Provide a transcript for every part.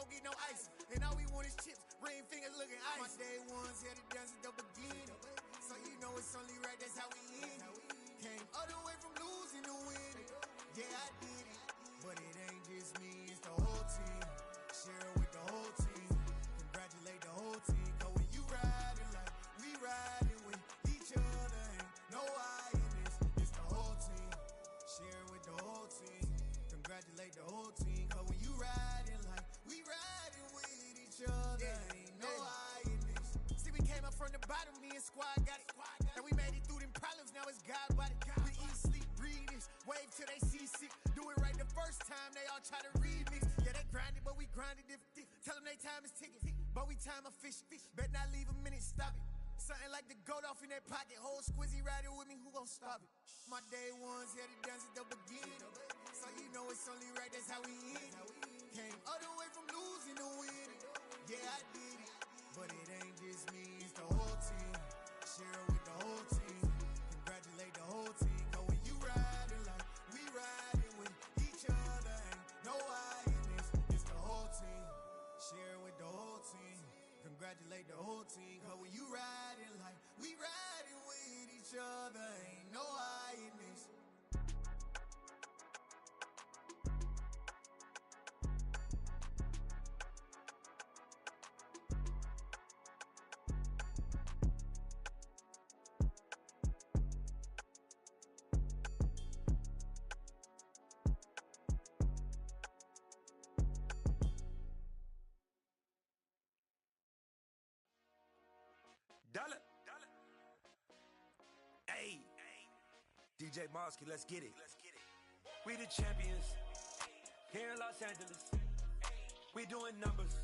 don't get no ice. And all we want is chips, ring fingers looking ice. My day ones had to dance at the beginning. So you know it's only right, that's how we end it. Came all the way from losing to winning. Yeah, I did it. But it ain't just me, it's the whole team. Share it with the whole team. Congratulate the whole team. Cause when you riding like we riding with each other, ain't no I in this. It's the whole team. Share it with the whole team. Congratulate the whole team. Cause when you riding like we riding with each other, ain't no I in this. See, we came up from the bottom, me and squad got it. And we made it through them problems, now it's God body. We eat, sleep, breathe this. Wave till they see sick. Do it right the first time, they all try to remix. Yeah, they grinded, but we grinded different. Tell them they time is ticking. But we time a fish. Bet not leave a minute, stop it. Something like the goat off in that pocket. Whole squizzy riding with me, who gon' stop it? My day ones had to dance at the beginning. So you know it's only right, that's how we end it. Came all the way from losing to winning. Yeah, I did it. But it ain't just me, it's the whole team. Share it with the whole team. Congratulate the whole team. Cause when you riding like we riding with each other, ain't no I in this. It's the whole team. Share it with the whole team. Congratulate the whole team. Cause when you riding like we riding with each other, ain't no I in this. Dollar. Hey, DJ Mosky, let's get it. We the champions here in Los Angeles. We doing numbers,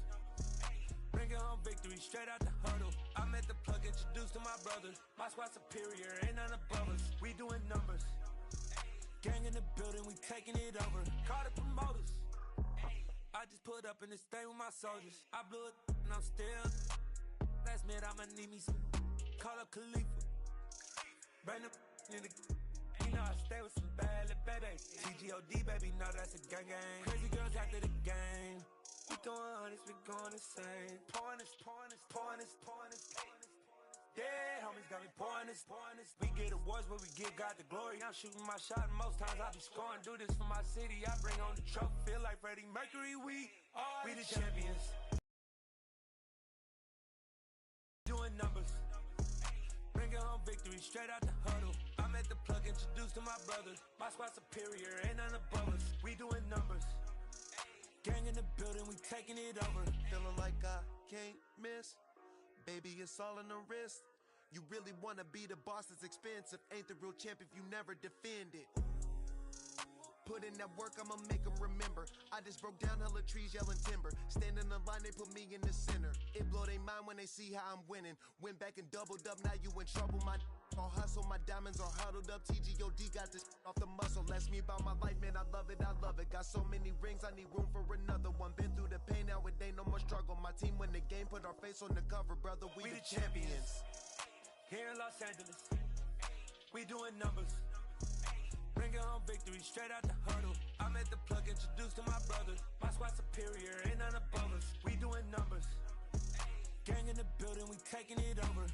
bringing home victory straight out the huddle. I met the plug, introduced to my brothers. My squad superior, ain't none above us. We doing numbers, gang in the building, we taking it over. Call the promoters. I just put up in this thing with my soldiers. I blew it and I'm still. Last minute I'ma need me some. Call up Khalifa. Bring the in the. You know I stay with some bad little baby. TGOD baby, know that's a gang gang. Crazy girls after the game. We throwing hundreds, we going insane. Pouring this. Yeah, homies got me pouring this. We get awards, but we give God the glory. I'm shooting my shot, and most times I be scoring. Do this for my city, I bring on the trophy. Feel like Freddie Mercury, we the champions. Doing numbers, bringing home victory straight out the huddle. I met the plug, introduced to my brothers. My squad superior, ain't none above us. We doing numbers, gang in the building, we taking it over. Feeling like I can't miss. Baby, it's all in the wrist. You really wanna be the boss, it's expensive. Ain't the real champ if you never defend it. Put in that work, I'ma make them remember. I just broke down hella trees, yelling timber. Stand in the line, they put me in the center. It blow their mind when they see how I'm winning. Went back and doubled up, now you in trouble. My all hustle, my diamonds are huddled up. TGOD got this off the muscle. That's me about my life, man, I love it. Got so many rings, I need room for another one. Been through the pain, now it ain't no more struggle. My team win the game, put our face on the cover. Brother, we the champions. Here in Los Angeles, we doing numbers, bringing home victory straight out the huddle. I met the plug, introduced to my brothers. My squad superior, ain't none above us. We doing numbers, gang in the building, we taking it over.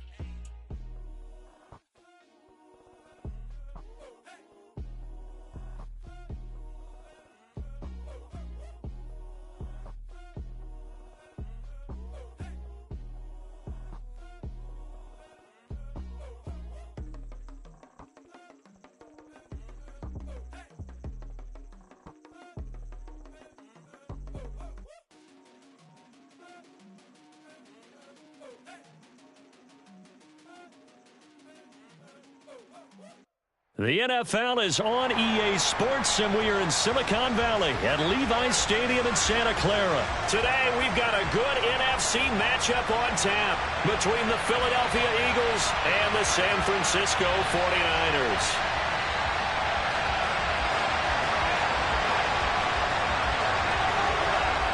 The NFL is on EA Sports, and we are in Silicon Valley at Levi's Stadium in Santa Clara. Today, we've got a good NFC matchup on tap between the Philadelphia Eagles and the San Francisco 49ers.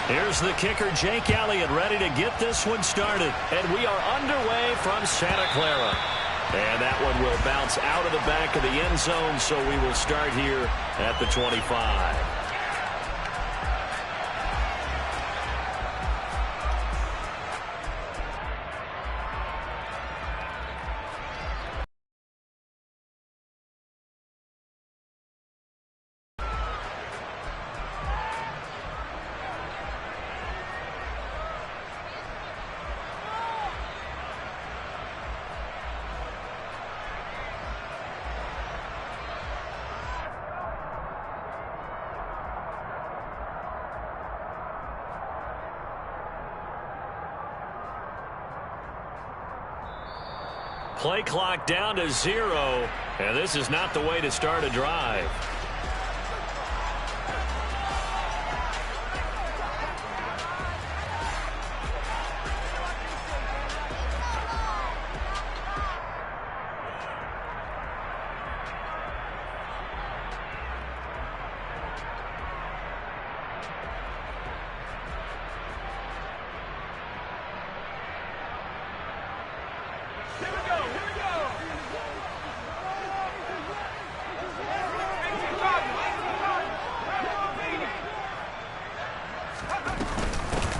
Here's the kicker, Jake Elliott, ready to get this one started. And we are underway from Santa Clara. And that one will bounce out of the back of the end zone, so we will start here at the 25. play clock down to 0, and this is not the way to start a drive.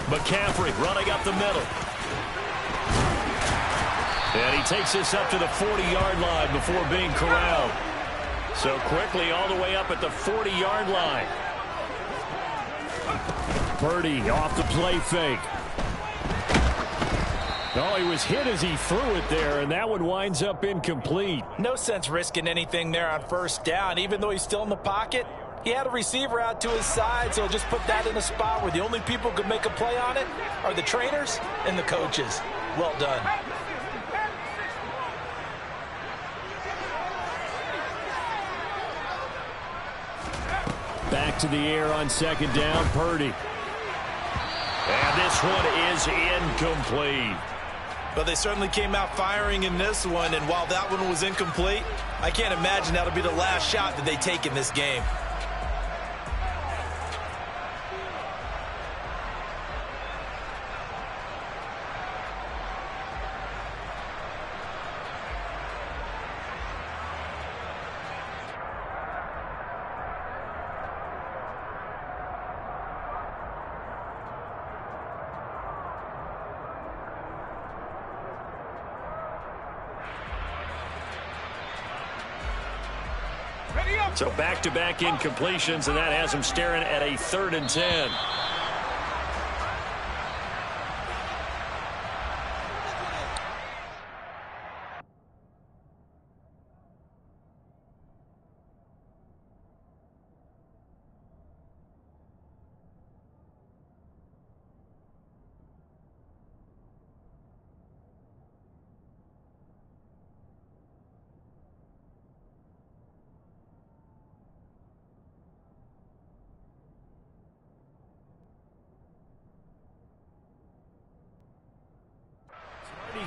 McCaffrey running up the middle. And he takes this up to the 40-yard line before being corralled. So quickly all the way up at the 40-yard line. Purdy off the play fake. Oh, he was hit as he threw it there, and that one winds up incomplete. No sense risking anything there on first down. Even though he's still in the pocket, he had a receiver out to his side, so just put that in a spot where the only people who could make a play on it are the trainers and the coaches. Well done. Back to the air on second down, Purdy. And this one is incomplete. But they certainly came out firing in this one, and while that one was incomplete, I can't imagine that'll be the last shot that they take in this game. So back-to-back incompletions, and that has him staring at a 3rd and 10.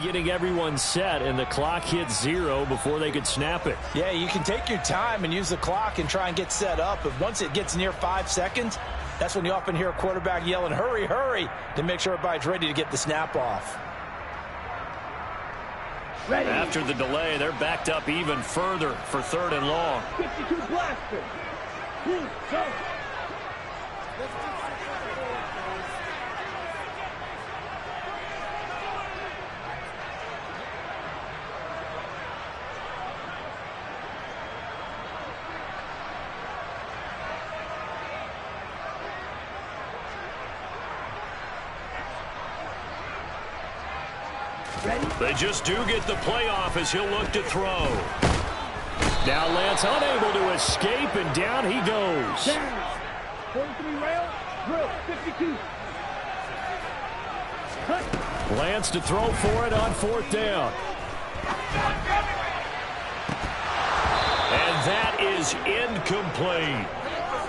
Getting everyone set, and the clock hits 0 before they could snap it. Yeah, you can take your time and use the clock and try and get set up, but once it gets near 5 seconds, that's when you often hear a quarterback yelling, hurry, hurry, to make sure everybody's ready to get the snap off. Ready. After the delay, they're backed up even further for 3rd and long. 52 blaster. Go. They just do get the playoff as he'll look to throw. Now Lance unable to escape, and down he goes. Down. 43 rail. Drill. 52. Cut. Lance to throw for it on 4th down. And that is incomplete.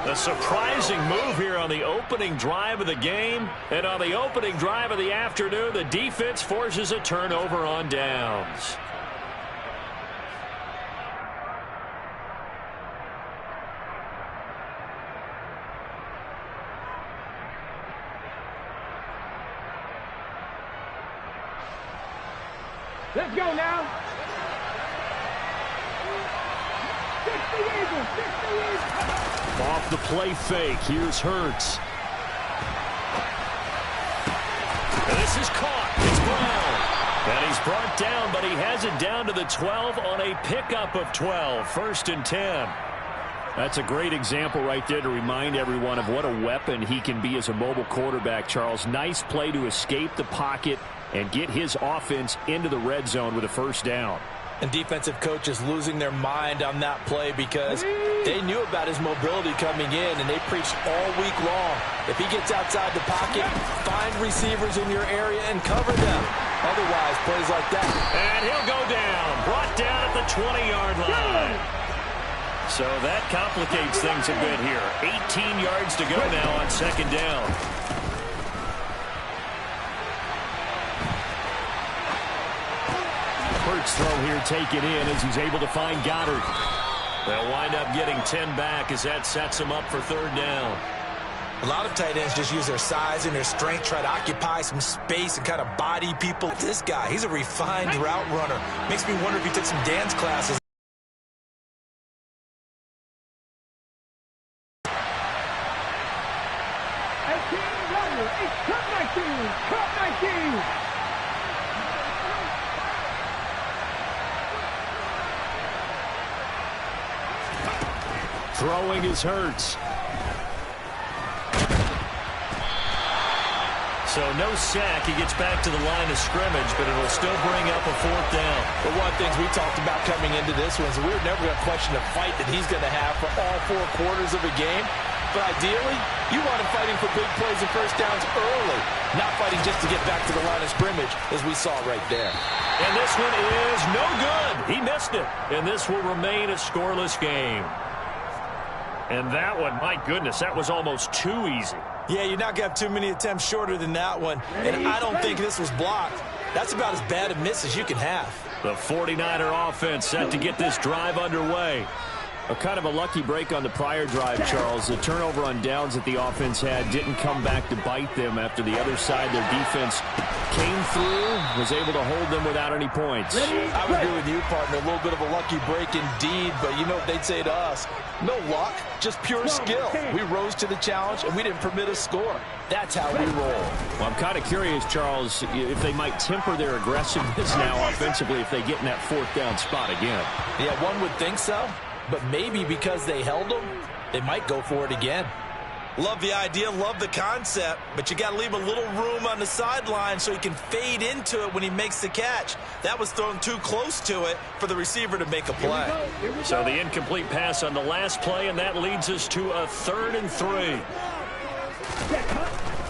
A surprising move here on the opening drive of the game. And on the opening drive of the afternoon, the defense forces a turnover on downs. Let's go now. 60 Eagles. 60 Eagles. Off the play fake, here's Hurts. And this is caught. It's Brown. And he's brought down, but he has it down to the 12 on a pickup of 12. 1st and 10. That's a great example right there to remind everyone of what a weapon he can be as a mobile quarterback, Charles. Nice play to escape the pocket and get his offense into the red zone with a 1st down. And defensive coaches losing their mind on that play because they knew about his mobility coming in, and they preached all week long. If he gets outside the pocket, find receivers in your area and cover them. Otherwise, plays like that. And he'll go down. Brought down at the 20-yard line. So that complicates things a bit here. 18 yards to go now on second down. Hurts throw here taken in as he's able to find Goddard. They'll wind up getting 10 back as that sets him up for third down. A lot of tight ends just use their size and their strength, try to occupy some space and kind of body people. This guy, he's a refined route runner. Makes me wonder if he took some dance classes. Throwing is Hurts. So no sack. He gets back to the line of scrimmage, but it'll still bring up a fourth down. But one of the things we talked about coming into this one is we were never going to question the fight that he's going to have for all 4 quarters of a game. But ideally, you want him fighting for big plays and first downs early, not fighting just to get back to the line of scrimmage, as we saw right there. And this one is no good. He missed it. And this will remain a scoreless game. And that one, my goodness, that was almost too easy. Yeah, you're not going to have too many attempts shorter than that one. And I don't think this was blocked. That's about as bad a miss as you can have. The 49er offense set to get this drive underway. A kind of a lucky break on the prior drive, Charles. The turnover on downs that the offense had didn't come back to bite them after the other side. Their defense came through, was able to hold them without any points. I would agree with you, partner. A little bit of a lucky break indeed, but you know what they'd say to us? No luck, just pure skill. We rose to the challenge, and we didn't permit a score. That's how we roll. Well, I'm kind of curious, Charles, if they might temper their aggressiveness now offensively if they get in that fourth down spot again. Yeah, one would think so. But maybe because they held them, they might go for it again. Love the idea, love the concept, but you got to leave a little room on the sideline so he can fade into it when he makes the catch. That was thrown too close to it for the receiver to make a play. So the incomplete pass on the last play, and that leads us to a 3rd and 3.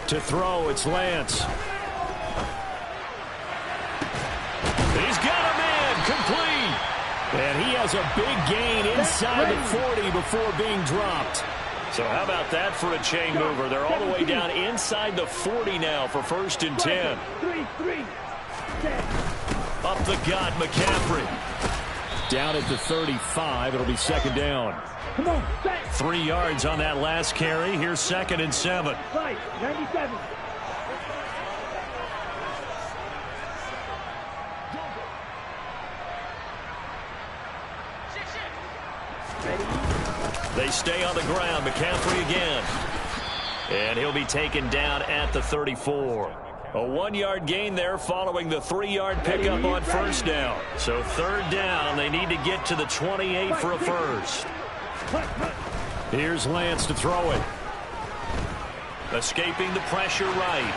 To throw, it's Lance. He's got a man, complete. And he has a big gain inside the 40 before being dropped. So how about that for a chain mover? They're all the way down inside the 40 now for 1st and 10. Up the gut, McCaffrey. Down at the 35, it'll be 2nd down. 3 yards on that last carry. Here's 2nd and 7. 97. They stay on the ground. McCaffrey again. And he'll be taken down at the 34. A 1-yard gain there following the 3-yard pickup on 1st down. So 3rd down, they need to get to the 28 for a first. Here's Lance to throw it. Escaping the pressure right.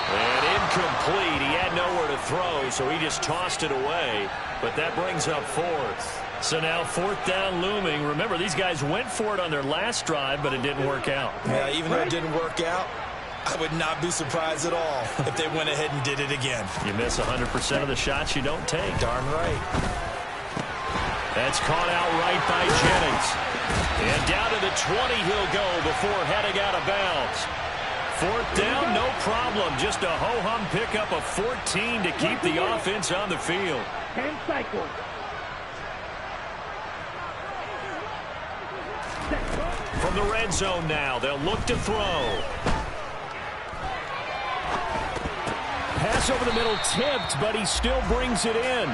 And incomplete. He had nowhere to throw, so he just tossed it away. But that brings up 4th. So now 4th down looming. Remember, these guys went for it on their last drive, but it didn't work out. Yeah, even though it didn't work out, I would not be surprised at all if they went ahead and did it again. You miss 100% of the shots you don't take. Darn right. That's caught out right by Jennings. And down to the 20 he'll go before heading out of bounds. 4th down, no problem. Just a ho-hum pickup of 14 to keep the offense on the field. 10 cycles. From the red zone now, they'll look to throw. Pass over the middle tipped, but he still brings it in.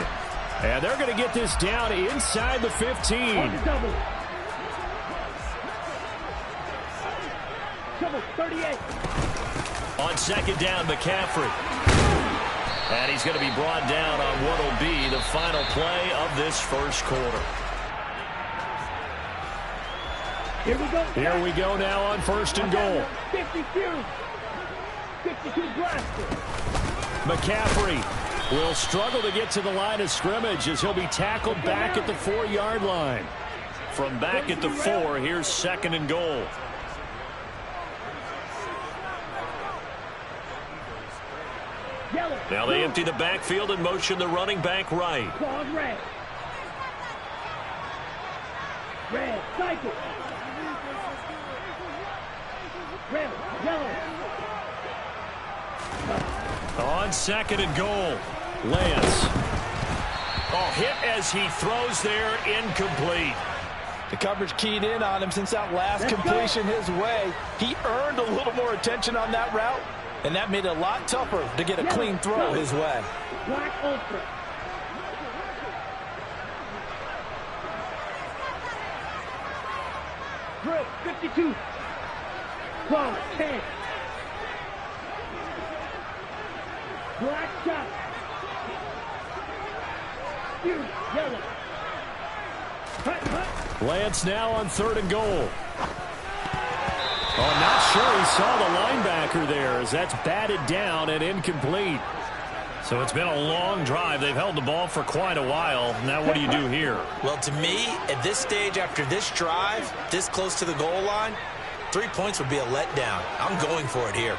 And they're going to get this down inside the 15. Double. 38. On 2nd down, McCaffrey. And he's going to be brought down on what will be the final play of this 1st quarter. Here we go. Here we go now on 1st and goal. 52 blaster. McCaffrey will struggle to get to the line of scrimmage as he'll be tackled back at the 4-yard line. From back at the 4, here's 2nd and goal. Now they empty the backfield and motion the running back right. Red. Red, cycle. Red, yellow. On 2nd and goal, Lance. Oh, hit as he throws there, incomplete. The coverage keyed in on him since that last completion his way. He earned a little more attention on that route, and that made it a lot tougher to get a clean throw his way. Black Ultra. Drill, 52. Claw, 10. Black shot. Yellow. Lance now on 3rd and goal. Oh, not sure he saw the linebacker there as that's batted down and incomplete. So it's been a long drive. They've held the ball for quite a while. Now what do you do here? Well, to me, at this stage, after this drive, this close to the goal line, 3 points would be a letdown. I'm going for it here.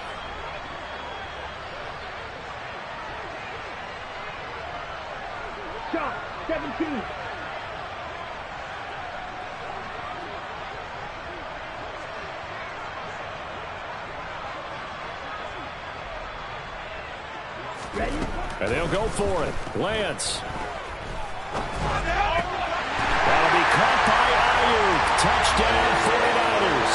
Shot, 17. Ready? And they'll go for it. Lance. That'll be caught by Ayuk. Touchdown 49ers.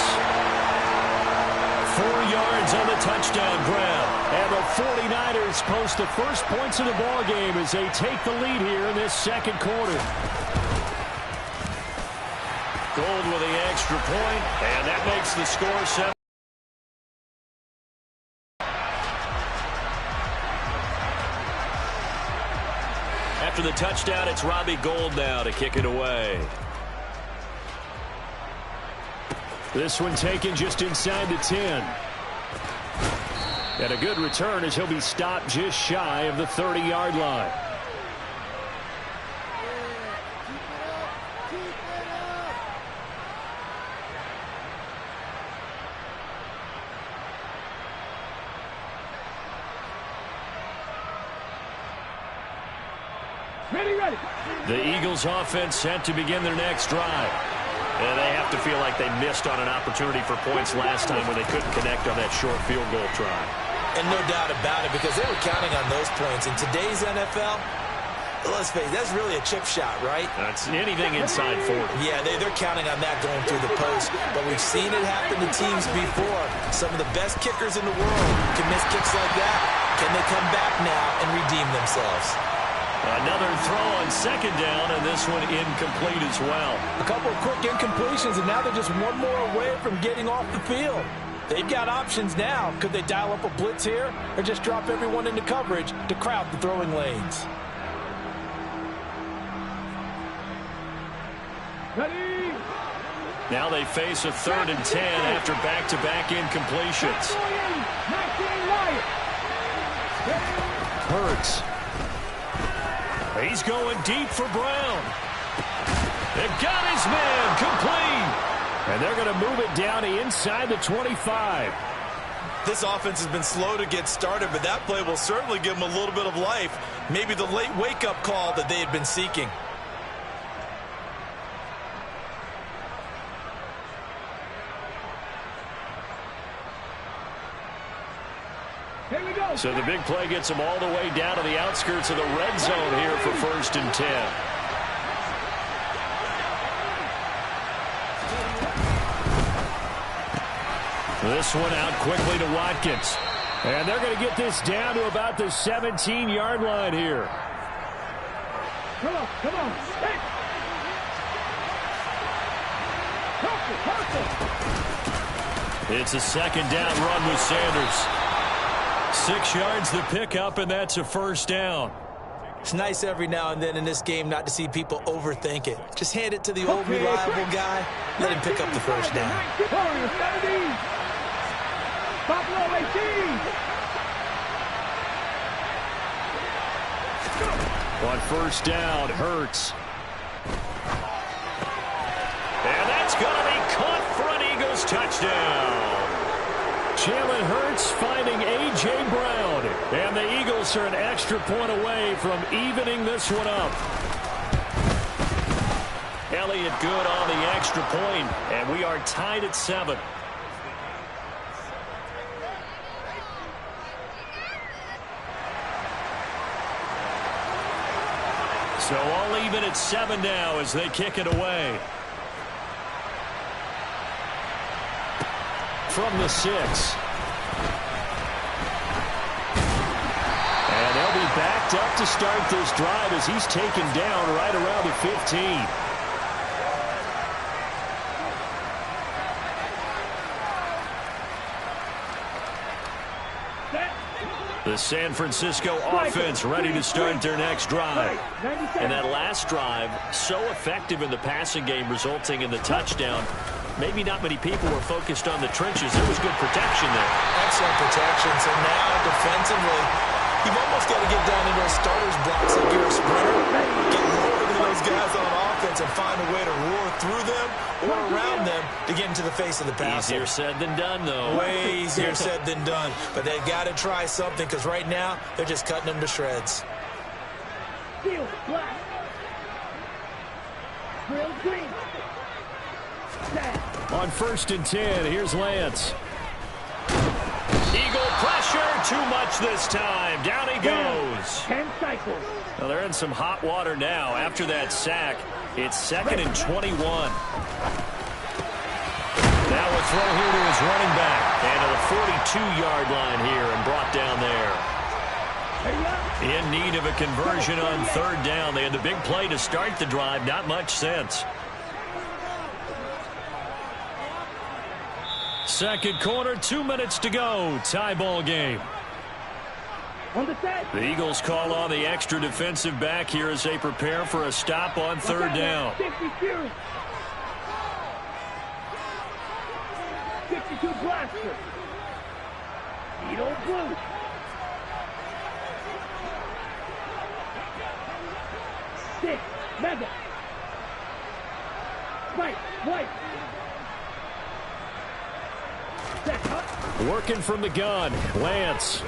4 yards on the touchdown grab. And the 49ers post the first points of the ball game as they take the lead here in this 2nd quarter. Gold with the extra point, and that makes the score 7. After the touchdown, it's Robbie Gould now to kick it away. This one taken just inside the 10. And a good return as he'll be stopped just shy of the 30-yard line. Ready. The Eagles offense set to begin their next drive. And they have to feel like they missed on an opportunity for points last time when they couldn't connect on that short field goal try. And no doubt about it, because they were counting on those points. In today's NFL, let's face it, that's really a chip shot, right? That's anything inside 40. Yeah, they're counting on that going through the post. But we've seen it happen to teams before. Some of the best kickers in the world can miss kicks like that. Can they come back now and redeem themselves? Another throw on 2nd down, and this one incomplete as well. A couple of quick incompletions, and now they're just one more away from getting off the field. They've got options now. Could they dial up a blitz here or just drop everyone into coverage to crowd the throwing lanes? Ready. Now they face a 3rd and 10 after back-to-back incompletions. Hurts. He's going deep for Brown. They've got his man complete. And they're going to move it down to inside the 25. This offense has been slow to get started, but that play will certainly give them a little bit of life. Maybe the late wake-up call that they had been seeking. Here we go. So the big play gets them all the way down to the outskirts of the red zone here for 1st and 10. This one out quickly to Watkins. And they're going to get this down to about the 17-yard line here. Come on. Hey. It's a 2nd down run with Sanders. 6 yards the pickup, and that's a 1st down. It's nice every now and then in this game not to see people overthink it. Just hand it to the old reliable guy. Let him pick up the 1st down. On first down, Hurts. And that's going to be caught for an Eagles touchdown. Jalen Hurts finding A.J. Brown. And the Eagles are an extra point away from evening this one up. Elliott good on the extra point, and we are tied at 7. So all even at 7 now as they kick it away. From the 6. And they'll be backed up to start this drive as he's taken down right around the 15. The San Francisco offense ready to start their next drive. And that last drive, so effective in the passing game, resulting in the touchdown. Maybe not many people were focused on the trenches. There was good protection there. Excellent protection. So now defensively, you've almost got to get down into those starters blocks like you're a sprinter. Get lower than those guys on offense and find a way to roar through them or around them to get into the face of the passer. Easier said than done, though. Way easier said than done. But they've got to try something because right now they're just cutting them to shreds. Steel, black. Grill, green. On first and 10, here's Lance. Eagle pressure, too much this time. Down he goes. 10 cycles. Well, they're in some hot water now. After that sack, it's 2nd and 21. Now a throw here to his running back. And to the 42-yard line here and brought down there. In need of a conversion on third down. They had the big play to start the drive. Not much sense. Second quarter, 2 minutes to go. Tie ball game. On the set. The Eagles call on the extra defensive back here as they prepare for a stop on third down. 52 blaster. Eagle blue. Six, mega. White. Working from the gun, Lance.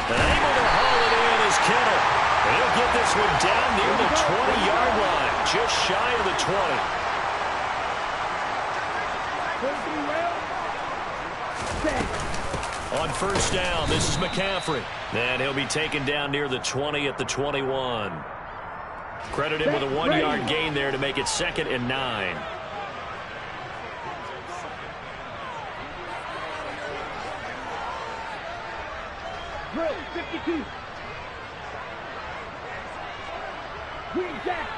And able to haul it in is Kittle. And he'll get this one down near the 20-yard line, just shy of the 20. On first down, this is McCaffrey. And he'll be taken down near the 20 at the 21. Credit him with a 1-yard gain there to make it 2nd and 9. Drill, 52. Green Jack.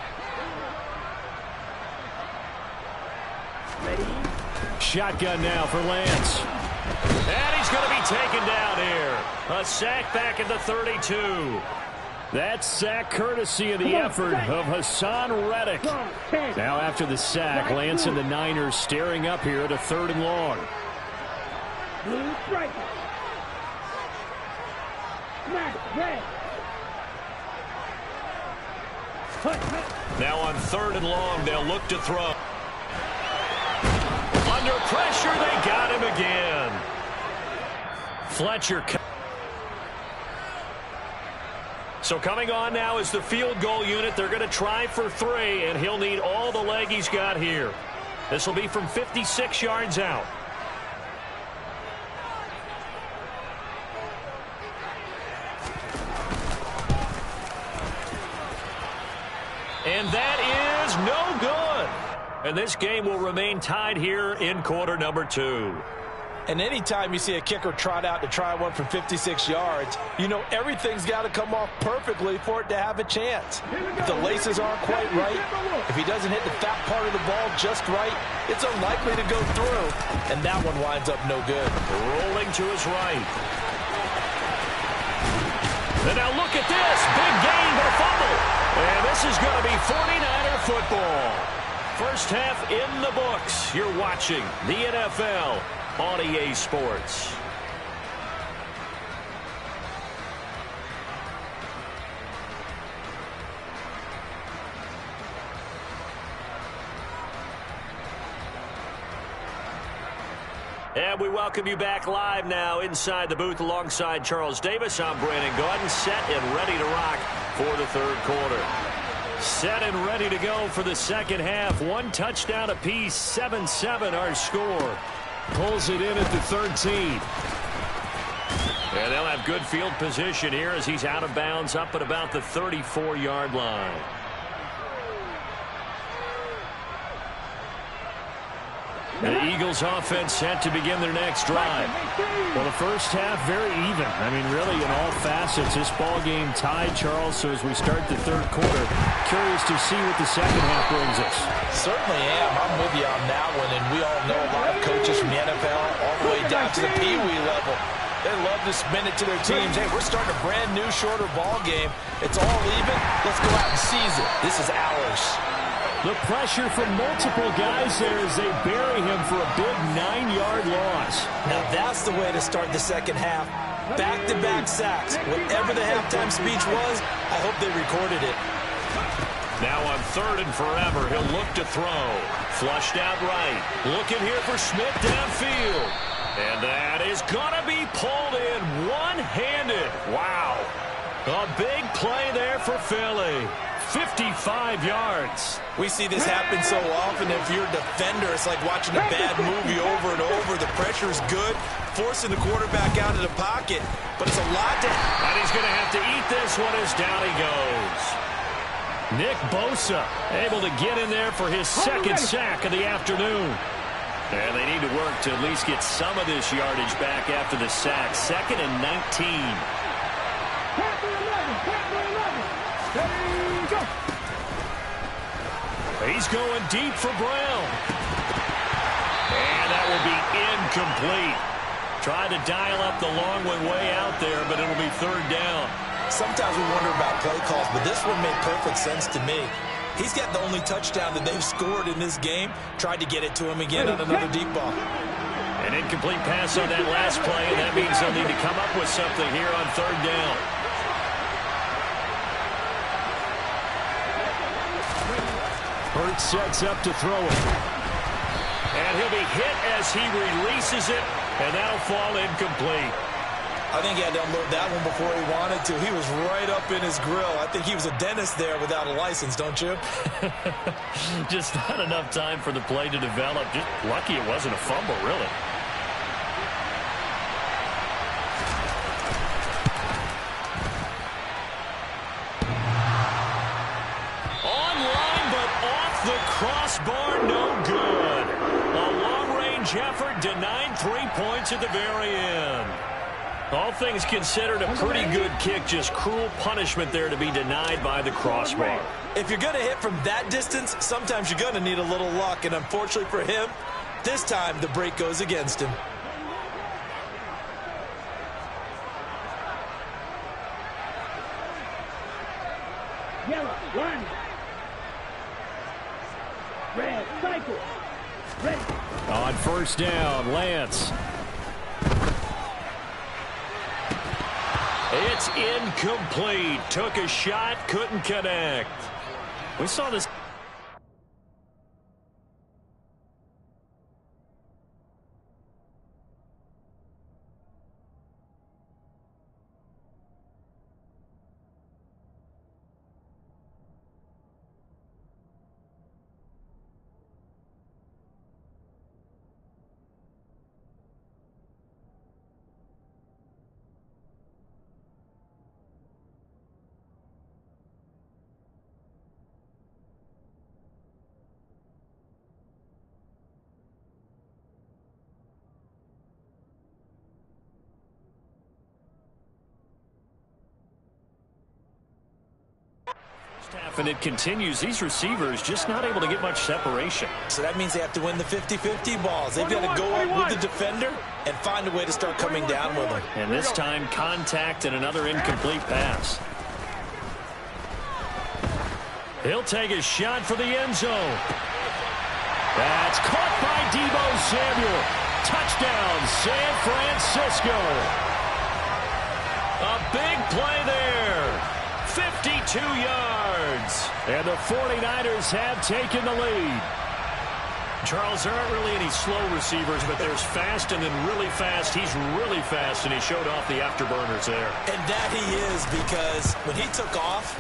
Ready. Shotgun now for Lance. And he's going to be taken down here. A sack back at the 32. That sack courtesy of the effort of Hassan Reddick. Now after the sack, Lance and the Niners staring up here at a 3rd and long. Blue striker. Smash, red. Now on 3rd and long, they'll look to throw. Under pressure, they got him again. Fletcher. So coming on now is the field goal unit. They're going to try for 3, and he'll need all the leg he's got here. This will be from 56 yards out. And that is no good. And this game will remain tied here in quarter number 2. And anytime you see a kicker trot out to try one from 56 yards, you know everything's got to come off perfectly for it to have a chance. If the laces aren't quite right, if he doesn't hit the fat part of the ball just right, it's unlikely to go through. And that one winds up no good. Rolling to his right. And now look at this. Big gain, but a fumble. And this is going to be 49er football. First half in the books. You're watching the NFL on EA Sports. And we welcome you back live now inside the booth alongside Charles Davis. I'm Brandon Gaudin, set and ready to rock for the third quarter. Set and ready to go for the second half. One touchdown apiece, 7-7 our score. Pulls it in at the 13. And they'll have good field position here as he's out of bounds up at about the 34-yard line. The Eagles offense set to begin their next drive. Well, the first half, very even. I mean, really, in all facets, this ball game tied, Charles. So as we start the third quarter, curious to see what the second half brings us. Certainly am. I'm with you on that one. And we all know a lot of coaches from the NFL all the way down to the Pee Wee level. They love to spin it to their teams. Hey, we're starting a brand new, shorter ball game. It's all even. Let's go out and seize it. This is ours. The pressure from multiple guys there as they bury him for a big 9-yard loss. Now that's the way to start the second half. Back-to-back sacks. Whatever the halftime speech was, I hope they recorded it. Now on 3rd and forever, he'll look to throw. Flushed out right. Looking here for Smith downfield. And that is going to be pulled in one-handed. Wow. A big play there for Philly. 55 yards. We see this happen so often. If you're a defender, it's like watching a bad movie over and over. The pressure is good, forcing the quarterback out of the pocket, but it's a lot to... And he's going to have to eat this one as down he goes. Nick Bosa able to get in there for his second sack of the afternoon. And they need to work to at least get some of this yardage back after the sack. 2nd and 19. He's going deep for Brown. And that will be incomplete. Tried to dial up the long one way out there, but it'll be 3rd down. Sometimes we wonder about play calls, but this one made perfect sense to me. He's got the only touchdown that they've scored in this game. Tried to get it to him again on another deep ball. An incomplete pass on that last play, and that means they'll need to come up with something here on 3rd down. Hurts sets up to throw it. And he'll be hit as he releases it, and that'll fall incomplete. I think he had to unload that one before he wanted to. He was right up in his grill. I think he was a dentist there without a license, don't you? Just not enough time for the play to develop. Just lucky it wasn't a fumble, really. The crossbar, no good. A long-range effort denied 3 points at the very end. All things considered, a pretty good kick. Just cruel punishment there to be denied by the crossbar. If you're going to hit from that distance, sometimes you're going to need a little luck. And unfortunately for him, this time the break goes against him. Yellow, one. Red, cycle. Ready. On 1st down, Lance. It's incomplete. Took a shot, couldn't connect. We saw this. And it continues. These receivers just not able to get much separation. So that means they have to win the 50-50 balls. They've got to go up with the defender and find a way to start coming down with them. And this time, contact and another incomplete pass. He'll take a shot for the end zone. That's caught by Deebo Samuel. Touchdown, San Francisco. A big play there. 52 yards. And the 49ers have taken the lead. Charles, there aren't really any slow receivers, but there's fast and then really fast. He's really fast, and he showed off the afterburners there. And that he is, because when he took off,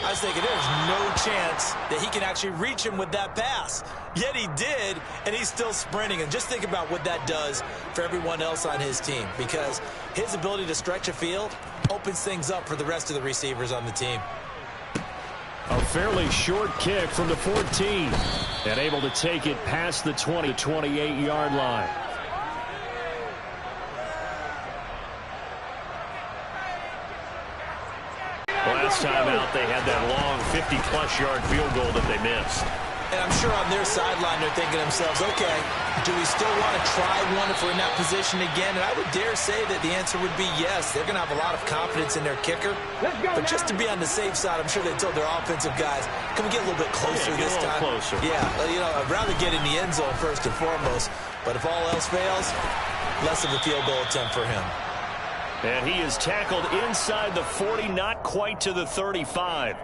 I was thinking there's no chance that he can actually reach him with that pass. Yet he did, and he's still sprinting. And just think about what that does for everyone else on his team, because his ability to stretch a field opens things up for the rest of the receivers on the team. A fairly short kick from the 14, and able to take it past the 20 to 28-yard line. Last time out, they had that long 50-plus yard field goal that they missed. And I'm sure on their sideline they're thinking to themselves, okay, do we still want to try one if we're in that position again? And I would dare say that the answer would be yes. They're going to have a lot of confidence in their kicker. But just to be on the safe side, I'm sure they told their offensive guys, can we get a little bit closer this time? Closer. Yeah, you know, I'd rather get in the end zone first and foremost. But if all else fails, less of a field goal attempt for him. And he is tackled inside the 40, not quite to the 35.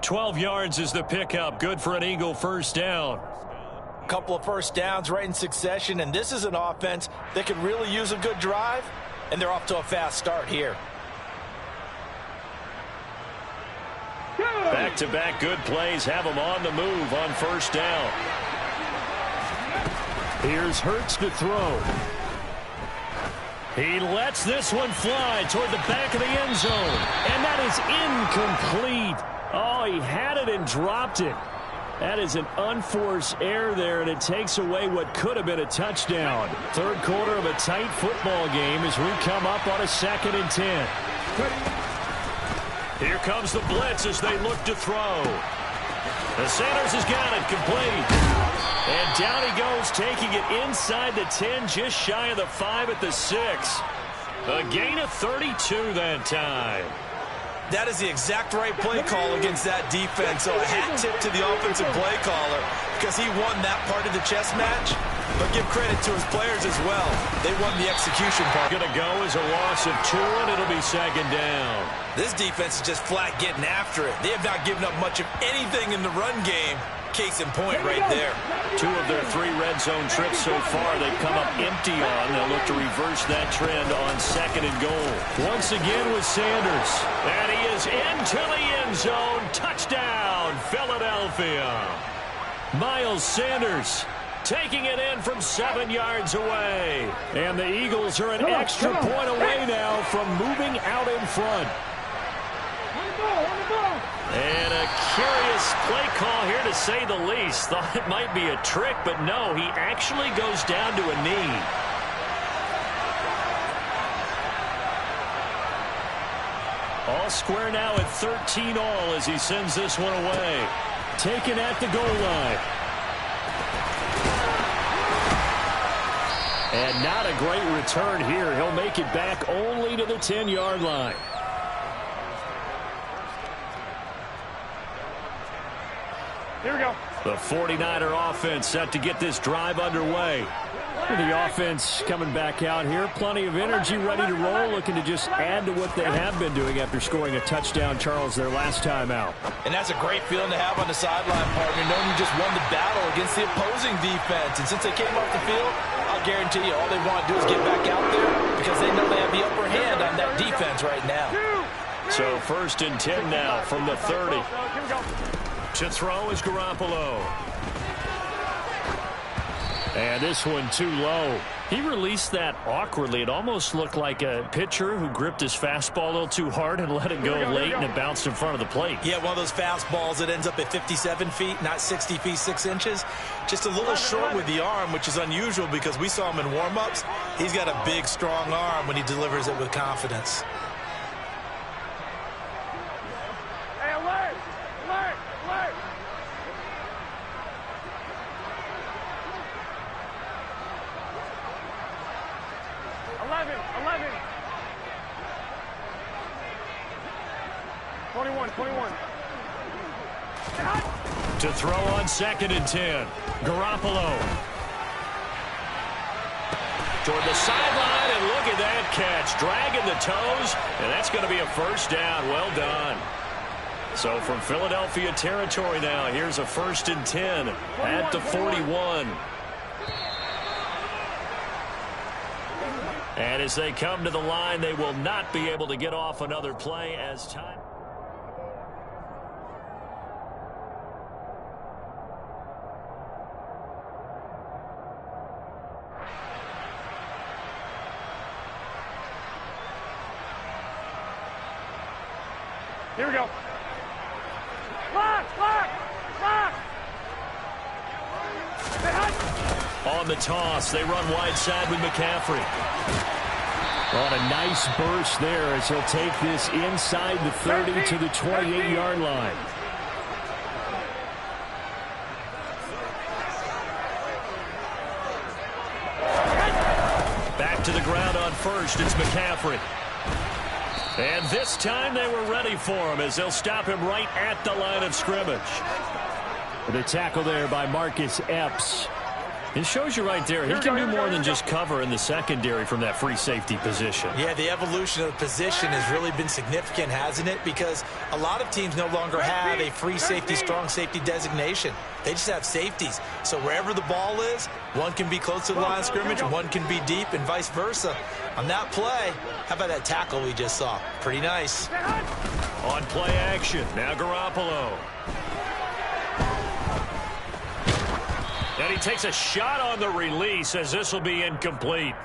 12 yards is the pickup. Good for an Eagle first down. A couple of first downs right in succession, and this is an offense that could really use a good drive, and they're off to a fast start here. Back-to-back good plays have them on the move on first down. Here's Hurts to throw. He lets this one fly toward the back of the end zone, and that is incomplete. Oh, he had it and dropped it. That is an unforced error there, and it takes away what could have been a touchdown. Third quarter of a tight football game as we come up on a 2nd and 10. Here comes the blitz as they look to throw. The Sanders has got it complete. And down he goes, taking it inside the 10, just shy of the 5 at the 6. A gain of 32 that time. That is the exact right play call against that defense. So a hat tip to the offensive play caller because he won that part of the chess match. But give credit to his players as well. They won the execution part. Going to go as a loss of 2, and it'll be 2nd down. This defense is just flat getting after it. They have not given up much of anything in the run game. Case in point right there. 2 of their 3 red zone trips so far they've come up empty on. They'll look to reverse that trend on 2nd and goal. Once again with Sanders. And he is into the end zone. Touchdown, Philadelphia. Miles Sanders taking it in from 7 yards away. And the Eagles are an extra point away now from moving out in front. And a curious play call here, to say the least. Thought it might be a trick, but no, he actually goes down to a knee. All square now at 13 all as he sends this one away. Taken at the goal line. And not a great return here. He'll make it back only to the 10-yard line. Here we go. The 49er offense set to get this drive underway. The offense coming back out here. Plenty of energy, ready to roll, looking to just add to what they have been doing after scoring a touchdown, Charles, their last time out. And that's a great feeling to have on the sideline, partner, knowing you just won the battle against the opposing defense. And since they came off the field, I'll guarantee you all they want to do is get back out there because they know they have the upper hand on that defense right now. So 1st and 10 now from the 30. To throw is Garoppolo. And this one too low. He released that awkwardly. It almost looked like a pitcher who gripped his fastball a little too hard and let it go late, and it bounced in front of the plate. Yeah, one of those fastballs that ends up at 57 feet, not 60 feet, 6 inches. Just a little short with the arm, which is unusual because we saw him in warm-ups. He's got a big, strong arm when he delivers it with confidence. Hey, alert! Alert! Alert! Eleven. 21. To throw on 2nd and 10. Garoppolo. Toward the sideline, and look at that catch. Dragging the toes, and that's going to be a first down. Well done. So from Philadelphia territory now, here's a 1st and 10 at the 41. And as they come to the line, they will not be able to get off another play as time. Here we go. Lock! On the toss, they run wide side with McCaffrey. On a nice burst there as he'll take this inside the 30 to the 28-yard line. Back to the ground on first, it's McCaffrey. And this time they were ready for him as they'll stop him right at the line of scrimmage. The tackle there by Marcus Epps. It shows you right there, he can do more than just cover in the secondary from that free safety position. Yeah, the evolution of the position has really been significant, hasn't it? Because a lot of teams no longer have a free safety, strong safety designation. They just have safeties. So wherever the ball is, one can be close to the line of scrimmage, one can be deep, and vice versa. On that play, how about that tackle we just saw? Pretty nice. On play action, now Garoppolo. And he takes a shot on the release as this will be incomplete.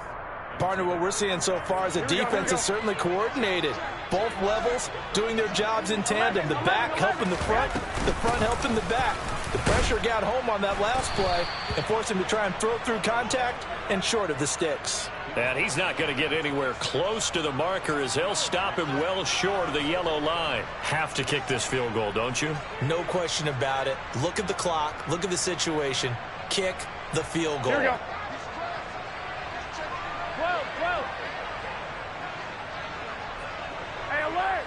Partner, what we're seeing so far is a defense is certainly coordinated. Both levels doing their jobs in tandem. The back helping the front helping the back. The pressure got home on that last play and forced him to try and throw through contact and short of the sticks. And he's not going to get anywhere close to the marker as they'll stop him well short of the yellow line. Have to kick this field goal, don't you? No question about it. Look at the clock. Look at the situation. Kick the field goal. Here we go. 12. Hey, alert!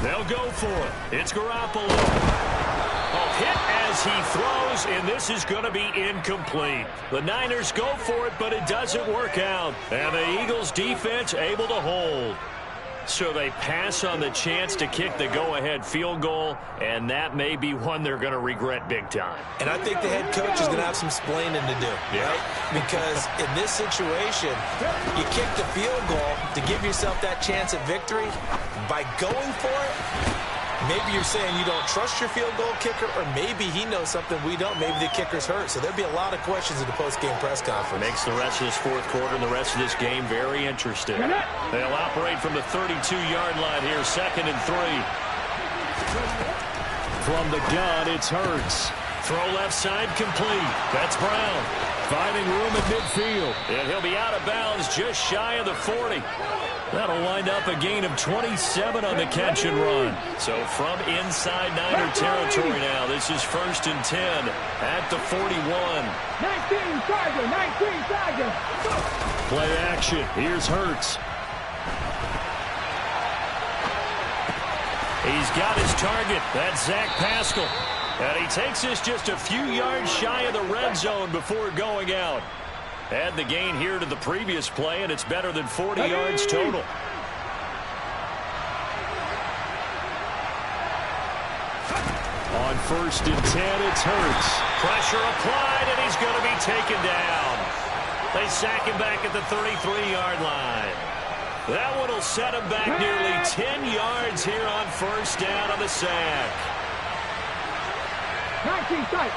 They'll go for it. It's Garoppolo. Hit as he throws, and this is going to be incomplete. The Niners go for it, but it doesn't work out. And the Eagles defense able to hold. So they pass on the chance to kick the go-ahead field goal, and that may be one they're going to regret big time. And I think the head coach is going to have some explaining to do, right? Because in this situation, you kick the field goal to give yourself that chance at victory. By going for it, maybe you're saying you don't trust your field goal kicker, or maybe he knows something we don't. Maybe the kicker's hurt. So there'll be a lot of questions in the post-game press conference. Makes the rest of this fourth quarter and the rest of this game very interesting. They'll operate from the 32-yard line here, 2nd and 3. From the gun, it's Hurts. Throw left side complete. That's Brown. Finding room at midfield. And he'll be out of bounds just shy of the 40. That'll wind up a gain of 27 on the catch and run. So from inside Niner territory now, this is 1st and 10 at the 41. 19 Tiger. Play action. Here's Hurts. He's got his target. That's Zach Pascal. And he takes this just a few yards shy of the red zone before going out. Add the gain here to the previous play, and it's better than 40 yards total. On 1st and 10, it's Hurts. Pressure applied, and he's going to be taken down. They sack him back at the 33-yard line. That one will set him back nearly 10 yards here on 1st down on the sack. 19 tight.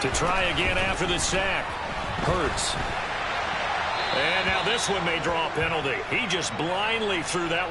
To try again after the sack. Hurts. And now this one may draw a penalty. He just blindly threw that one.